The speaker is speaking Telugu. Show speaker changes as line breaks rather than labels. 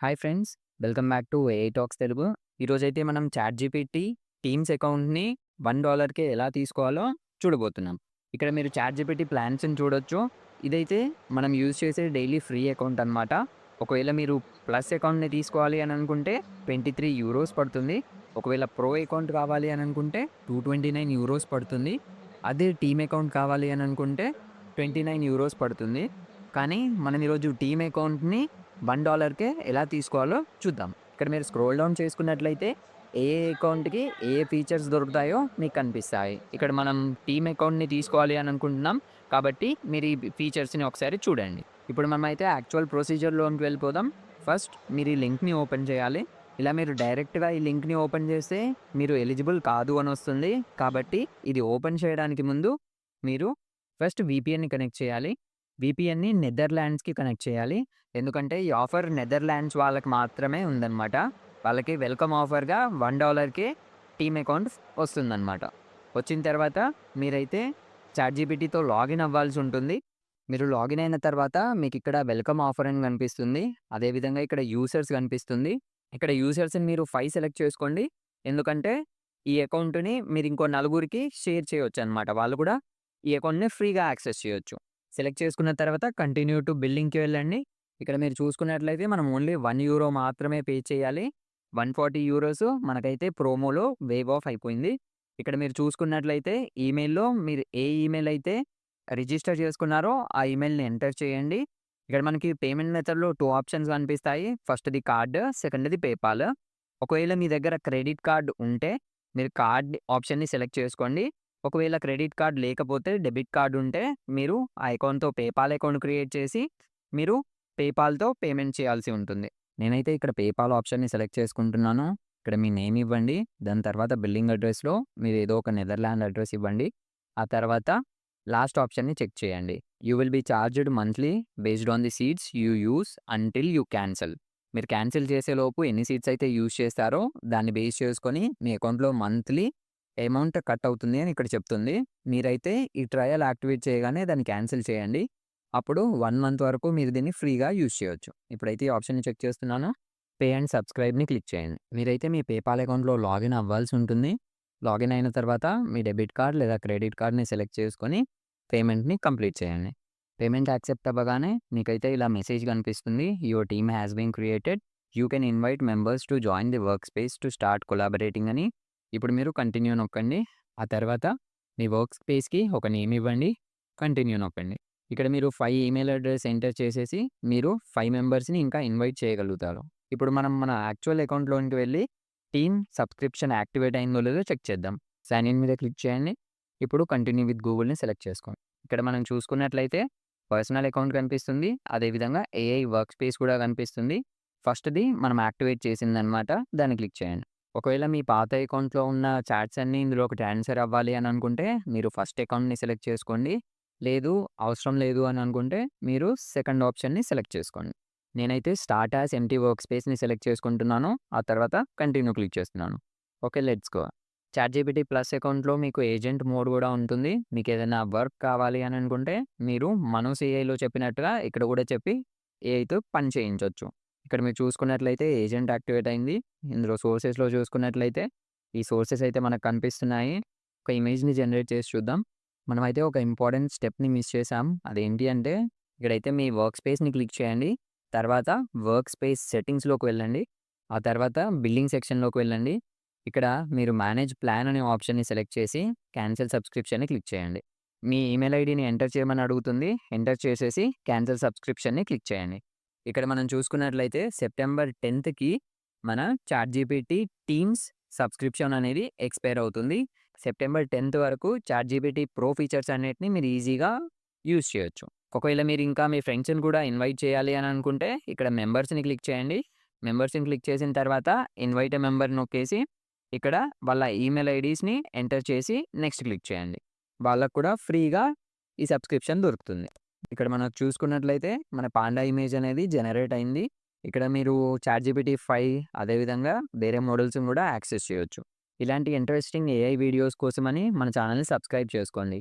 Hi friends, welcome back to AI talks Telugu. ఈరోజైతే మనం చాట్‌జీపీటీ టీమ్స్ అకౌంట్‌ని $1కే ఎలా తీసుకోవాలో చూడబోతున్నాం. ఇక్కడ మీరు చాట్‌జీపీటీ ప్లాన్స్‌ని చూడొచ్చు. ఇదైతే మనం యూజ్ చేసే డైలీ ఫ్రీ అకౌంట్ అనమాట. ఒకవేళ మీరు ప్లస్ అకౌంట్‌ని తీసుకోవాలి అని అనుకుంటే €23 పడుతుంది. ఒకవేళ ప్రో అకౌంట్ కావాలి అని అనుకుంటే €229 పడుతుంది. అదే టీమ్ అకౌంట్ కావాలి అని అనుకుంటే €29 పడుతుంది. కానీ మనం ఈరోజు టీమ్ అకౌంట్‌ని $1కే ఎలా తీసుకోవాలో చూద్దాం. ఇక్కడ మీరు స్క్రోల్ డౌన్ చేసుకున్నట్లయితే ఏ అకౌంట్‌కి ఏ ఫీచర్స్ దొరుకుతాయో మీకు కనిపిస్తాయి. ఇక్కడ మనం టీమ్ అకౌంట్‌ని తీసుకోవాలి అని అనుకుంటున్నాం. కాబట్టి మీరు ఈ ఫీచర్స్‌ని ఒకసారి చూడండి. ఇప్పుడు మనమైతే యాక్చువల్ ప్రొసీజర్‌లోకి వెళ్ళిపోదాం. ఫస్ట్ మీరు ఈ లింక్‌ని ఓపెన్ చేయాలి. ఇలా మీరు డైరెక్ట్‌గా ఈ లింక్‌ని ఓపెన్ చేస్తే మీరు ఎలిజిబుల్ కాదు అని వస్తుంది. కాబట్టి ఇది ఓపెన్ చేయడానికి ముందు మీరు ఫస్ట్ వీపీఎన్‌ని కనెక్ట్ చేయాలి. వీపీఎన్‌ని నెదర్‌లాండ్స్‌కి కనెక్ట్ చేయాలి. ఎందుకంటే ఈ ఆఫర్ నెదర్‌లాండ్స్ వాళ్ళకి మాత్రమే ఉందన్నమాట. వాళ్ళకి వెల్కమ్ ఆఫర్‌గా $1కే టీమ్ అకౌంట్ వస్తుందన్నమాట. వచ్చిన తర్వాత మీరైతే చాట్‌జీపీటీతో లాగిన్ అవ్వాల్సి ఉంటుంది. మీరు లాగిన్ అయిన తర్వాత మీకిక్కడ వెల్కమ్ ఆఫర్ అని కనిపిస్తుంది. అదేవిధంగా ఇక్కడ యూజర్స్ కనిపిస్తుంది. ఇక్కడ యూజర్స్‌ని మీరు 5 సెలెక్ట్ చేసుకోండి. ఎందుకంటే ఈ అకౌంట్‌ని మీరు ఇంకో నలుగురికి షేర్ చేయొచ్చన్నమాట. వాళ్ళు కూడా ఈ అకౌంట్‌ని ఫ్రీగా యాక్సెస్ చేయొచ్చు. సెలెక్ట్ చేసుకున్న తర్వాత కంటిన్యూ టు బిల్లింగ్‌కి వెళ్ళండి. ఇక్కడ మీరు చూసుకున్నట్లయితే మనం ఓన్లీ €1 మాత్రమే పే చేయాలి. €140 మనకైతే ప్రోమోలో వేవ్ ఆఫ్ అయిపోయింది. ఇక్కడ మీరు చూసుకున్నట్లయితే ఈమెయిల్‌లో మీరు ఏ ఈమెయిల్ అయితే రిజిస్టర్ చేసుకున్నారో ఆ ఈమెయిల్‌ని ఎంటర్ చేయండి. ఇక్కడ మనకి పేమెంట్ మెథడ్‌లో 2 ఆప్షన్స్ కనిపిస్తాయి. ఫస్ట్‌ది కార్డ్, సెకండ్‌ది పేపాల్. ఒకవేళ మీ దగ్గర క్రెడిట్ కార్డ్ ఉంటే మీరు కార్డ్ ఆప్షన్‌ని సెలెక్ట్ చేసుకోండి. ఒకవేళ క్రెడిట్ కార్డ్ లేకపోతే డెబిట్ కార్డ్ ఉంటే మీరు ఆ అకౌంట్‌తో పేపాల్ అకౌంట్ క్రియేట్ చేసి మీరు పేపాల్‌తో పేమెంట్ చేయాల్సి ఉంటుంది. నేనైతే ఇక్కడ పేపాల్ ఆప్షన్‌ని సెలెక్ట్ చేసుకుంటున్నాను. ఇక్కడ మీ నేమ్ ఇవ్వండి. దాని తర్వాత బిల్లింగ్ అడ్రెస్‌లో మీరు ఏదో ఒక నెదర్‌లాండ్ అడ్రెస్ ఇవ్వండి. ఆ తర్వాత లాస్ట్ ఆప్షన్‌ని చెక్ చేయండి. You will be charged monthly based on the seats you use until you cancel. మీరు క్యాన్సిల్ చేసేలోపు ఎన్ని సీట్స్ అయితే యూజ్ చేస్తారో దాన్ని బేస్ చేసుకొని మీ అకౌంట్‌లో మంత్లీ అమౌంట్ కట్ అవుతుంది అని ఇక్కడ చెప్తుంది. మీరైతే ఈ ట్రయల్ యాక్టివేట్ చేయగానే దాన్ని క్యాన్సిల్ చేయండి. అప్పుడు 1 మంత్ వరకు మీరు దీన్ని ఫ్రీగా యూజ్ చేయొచ్చు. ఇప్పుడైతే ఈ ఆప్షన్‌ని చెక్ చేస్తున్నాను. పే అండ్ సబ్‌స్క్రైబ్‌ని క్లిక్ చేయండి. మీరైతే మీ పేపాల్ అకౌంట్‌లో లాగిన్ అవ్వాల్సి ఉంటుంది. లాగిన్ అయిన తర్వాత మీ డెబిట్ కార్డ్ లేదా క్రెడిట్ కార్డ్‌ని సెలెక్ట్ చేసుకొని పేమెంట్‌ని కంప్లీట్ చేయండి. పేమెంట్ యాక్సెప్ట్ అవ్వగానే మీకైతే ఇలా మెసేజ్ కనిపిస్తుంది. Your team has been created. You can invite members to join the workspace to start collaborating అని. ఇప్పుడు మీరు కంటిన్యూ నొక్కండి. ఆ తర్వాత మీ వర్క్ స్పేస్‌కి ఒక నేమ్ ఇవ్వండి. కంటిన్యూ నొక్కండి. ఇక్కడ మీరు 5 ఈమెయిల్ అడ్రెస్ ఎంటర్ చేసేసి మీరు 5 మెంబర్స్‌ని ఇంకా ఇన్వైట్ చేయగలుగుతారు. ఇప్పుడు మనం మన యాక్చువల్ అకౌంట్‌లోనికి వెళ్లి టీమ్ సబ్స్క్రిప్షన్ యాక్టివేట్ అయిందో లేదో చెక్ చేద్దాం. సైన్ ఇన్ మీద క్లిక్ చేయండి. ఇప్పుడు కంటిన్యూ విత్ గూగుల్‌ని సెలెక్ట్ చేసుకోండి. ఇక్కడ మనం చూసుకున్నట్లయితే పర్సనల్ అకౌంట్ కనిపిస్తుంది. అదేవిధంగా ఏఐ వర్క్ స్పేస్ కూడా కనిపిస్తుంది. ఫస్ట్‌ది మనం యాక్టివేట్ చేసిందనమాట. దాన్ని క్లిక్ చేయండి. ఒకవేళ మీ పాత అకౌంట్‌లో ఉన్న చాట్స్ అన్నీ ఇందులోకి ట్రాన్స్‌ఫర్ అవ్వాలి అని అనుకుంటే మీరు ఫస్ట్ అకౌంట్‌ని సెలెక్ట్ చేసుకోండి. లేదు అవసరం లేదు అని అనుకుంటే మీరు సెకండ్ ఆప్షన్‌ని సెలెక్ట్ చేసుకోండి. నేనైతే స్టార్ట్ యాస్ ఎంప్టీ వర్క్ స్పేస్‌ని సెలెక్ట్ చేసుకుంటున్నాను. ఆ తర్వాత కంటిన్యూ క్లిక్ చేస్తున్నాను. Okay, let's go. ChatGPT plus అకౌంట్‌లో మీకు ఏజెంట్ మోడ్ గూడా ఉంటుంది. మీకేదైనా వర్క్ కావాలి అని అనుకుంటే మీరు మనోస్ ఏఐలో చెప్పినట్టుగా ఇక్కడ గూడా చెప్పి ఏఐతో పని చేయించొచ్చు. ఇక్కడ మీరు చూసుకున్నట్లయితే ఏజెంట్ యాక్టివేట్ అయింది. ఇందులో సోర్సెస్‌లో చూసుకున్నట్లయితే ఈ సోర్సెస్ అయితే మనకు కనిపిస్తున్నాయి. ఒక ఇమేజ్‌ని జనరేట్ చేసి చూద్దాం. మనమైతే ఒక ఇంపార్టెంట్ స్టెప్‌ని మిస్ చేసాం. అదేంటి అంటే ఇక్కడైతే మీ వర్క్ స్పేస్‌ని క్లిక్ చేయండి. తర్వాత వర్క్ స్పేస్ సెట్టింగ్స్‌లోకి వెళ్ళండి. ఆ తర్వాత బిల్లింగ్ సెక్షన్‌లోకి వెళ్ళండి. ఇక్కడ మీరు మేనేజ్ ప్లాన్ అనే ఆప్షన్‌ని సెలెక్ట్ చేసి క్యాన్సెల్ సబ్స్క్రిప్షన్‌ని క్లిక్ చేయండి. మీ ఈమెయిల్ ఐడీని ఎంటర్ చేయమని అడుగుతుంది. ఎంటర్ చేసేసి క్యాన్సెల్ సబ్స్క్రిప్షన్‌ని క్లిక్ చేయండి. ఇక్కడ మనం చూసుకున్నట్లయితే సెప్టెంబర్ 10కి మన చాట్‌జీపీటీ టీమ్స్ సబ్స్క్రిప్షన్ అనేది ఎక్స్‌పైర్ అవుతుంది. సెప్టెంబర్ 10థ్ వరకు చాట్‌జీపీటీ ప్రో ఫీచర్స్ అన్నిటిని మీరు ఈజీగా యూజ్ చేయొచ్చు. ఒకవేళ మీరు ఇంకా మీ ఫ్రెండ్స్‌ని కూడా ఇన్వైట్ చేయాలి అని అనుకుంటే ఇక్కడ మెంబర్స్‌ని క్లిక్ చేయండి. మెంబర్స్‌ని క్లిక్ చేసిన తర్వాత ఇన్వైట్ ఎ మెంబర్ నొక్కేసి ఇక్కడ వాళ్ళ ఈమెయిల్ ఐడీస్‌ని ఎంటర్ చేసి నెక్స్ట్ క్లిక్ చేయండి. వాళ్ళకి కూడా ఫ్రీగా ఈ సబ్స్క్రిప్షన్ దొరుకుతుంది. ఇక్కడ మనం చూసుకున్నట్లయితే మన పాండా ఇమేజ్ అనేది జనరేట్ అయింది. ఇక్కడ మీరు చాట్‌జీపీటీ 5 అదేవిధంగా వేరే మోడల్స్‌ని కూడా యాక్సెస్ చేయొచ్చు. ఇలాంటి ఇంట్రెస్టింగ్ ఏఐ వీడియోస్ కోసమని మన ఛానెల్‌ని సబ్స్క్రైబ్ చేసుకోండి.